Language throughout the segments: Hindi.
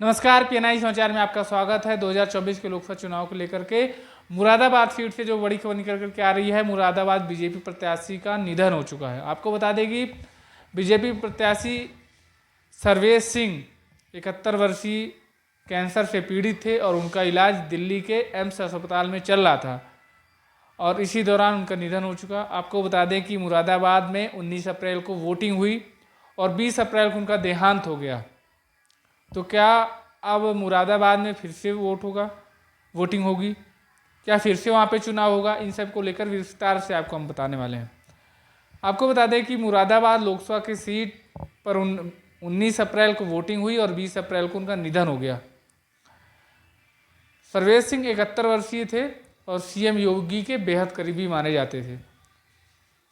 नमस्कार, पीएनआई समाचार में आपका स्वागत है। 2024 के लोकसभा चुनाव को लेकर के मुरादाबाद सीट से जो बड़ी खबर निकल करके आ रही है, मुरादाबाद बीजेपी प्रत्याशी का निधन हो चुका है। आपको बता दें कि बीजेपी प्रत्याशी सर्वेश सिंह 71 वर्षीय कैंसर से पीड़ित थे और उनका इलाज दिल्ली के एम्स अस्पताल में चल रहा था और इसी दौरान उनका निधन हो चुका। आपको बता दें कि मुरादाबाद में 19 अप्रैल को वोटिंग हुई और 20 अप्रैल को उनका देहांत हो गया। तो क्या अब मुरादाबाद में फिर से वोटिंग होगी? क्या फिर से वहाँ पे चुनाव होगा? इन सब को लेकर विस्तार से आपको हम बताने वाले हैं। आपको बता दें कि मुरादाबाद लोकसभा की सीट पर 19 अप्रैल को वोटिंग हुई और 20 अप्रैल को उनका निधन हो गया। सर्वेश सिंह 71 वर्षीय थे और सीएम योगी के बेहद करीबी माने जाते थे।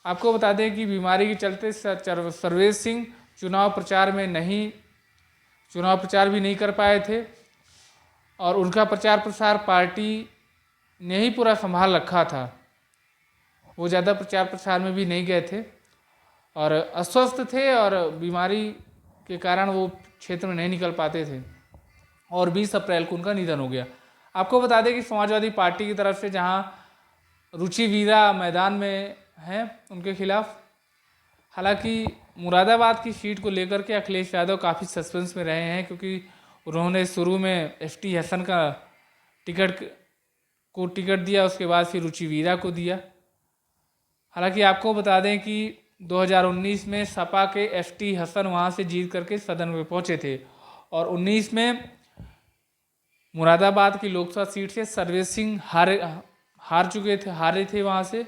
आपको बता दें कि बीमारी के चलते सर्वेश सिंह चुनाव प्रचार भी नहीं कर पाए थे और उनका प्रचार प्रसार पार्टी ने ही पूरा संभाल रखा था। वो ज़्यादा प्रचार प्रसार में भी नहीं गए थे और अस्वस्थ थे और बीमारी के कारण वो क्षेत्र में नहीं निकल पाते थे और 20 अप्रैल को उनका निधन हो गया। आपको बता दें कि समाजवादी पार्टी की तरफ से जहां रुचि वीरा मैदान में हैं उनके खिलाफ, हालांकि मुरादाबाद की सीट को लेकर के अखिलेश यादव काफ़ी सस्पेंस में रहे हैं, क्योंकि उन्होंने शुरू में एसटी हसन का टिकट दिया, उसके बाद फिर रुचि वीरा को दिया। हालांकि आपको बता दें कि 2019 में सपा के एसटी हसन वहां से जीत करके सदन में पहुंचे थे और 19 में मुरादाबाद की लोकसभा सीट से सर्वेश सिंह हारे थे वहां से,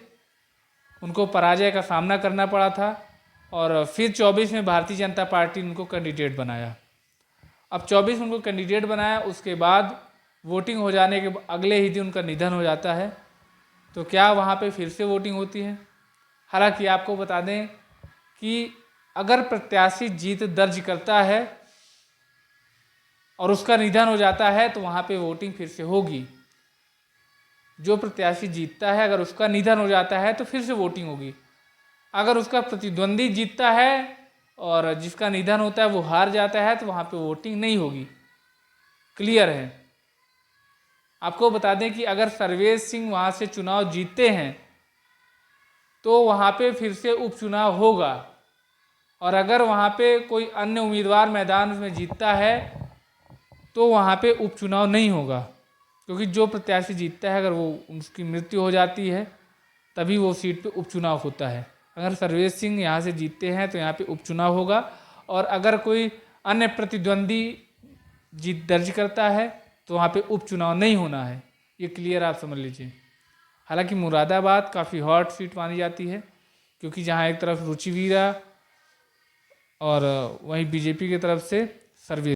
उनको पराजय का सामना करना पड़ा था और फिर 24 में भारतीय जनता पार्टी ने उनको कैंडिडेट बनाया। अब 24 में उनको कैंडिडेट बनाया, उसके बाद वोटिंग हो जाने के अगले ही दिन उनका निधन हो जाता है। तो क्या वहाँ पे फिर से वोटिंग होती है? हालांकि आपको बता दें कि अगर प्रत्याशी जीत दर्ज करता है और उसका निधन हो जाता है तो वहाँ पे वोटिंग फिर से होगी। जो प्रत्याशी जीतता है, अगर उसका निधन हो जाता है तो फिर से वोटिंग होगी। अगर उसका प्रतिद्वंदी जीतता है और जिसका निधन होता है वो हार जाता है तो वहाँ पे वोटिंग नहीं होगी। क्लियर है? आपको बता दें कि अगर सर्वेश सिंह वहाँ से चुनाव जीतते हैं तो वहाँ पे फिर से उपचुनाव होगा और अगर वहाँ पे कोई अन्य उम्मीदवार मैदान में जीतता है तो वहाँ पे उपचुनाव नहीं होगा, क्योंकि जो प्रत्याशी जीतता है अगर वो उसकी मृत्यु हो जाती है तभी वो सीट पे उपचुनाव होता है। अगर सर्वेश सिंह यहाँ से जीतते हैं तो यहाँ पे उपचुनाव होगा और अगर कोई अन्य प्रतिद्वंदी जीत दर्ज करता है तो वहाँ पे उपचुनाव नहीं होना है। ये क्लियर आप समझ लीजिए। हालांकि मुरादाबाद काफ़ी हॉट सीट मानी जाती है, क्योंकि जहाँ एक तरफ रुचि वीरा और वहीं बीजेपी की तरफ से सर्वेश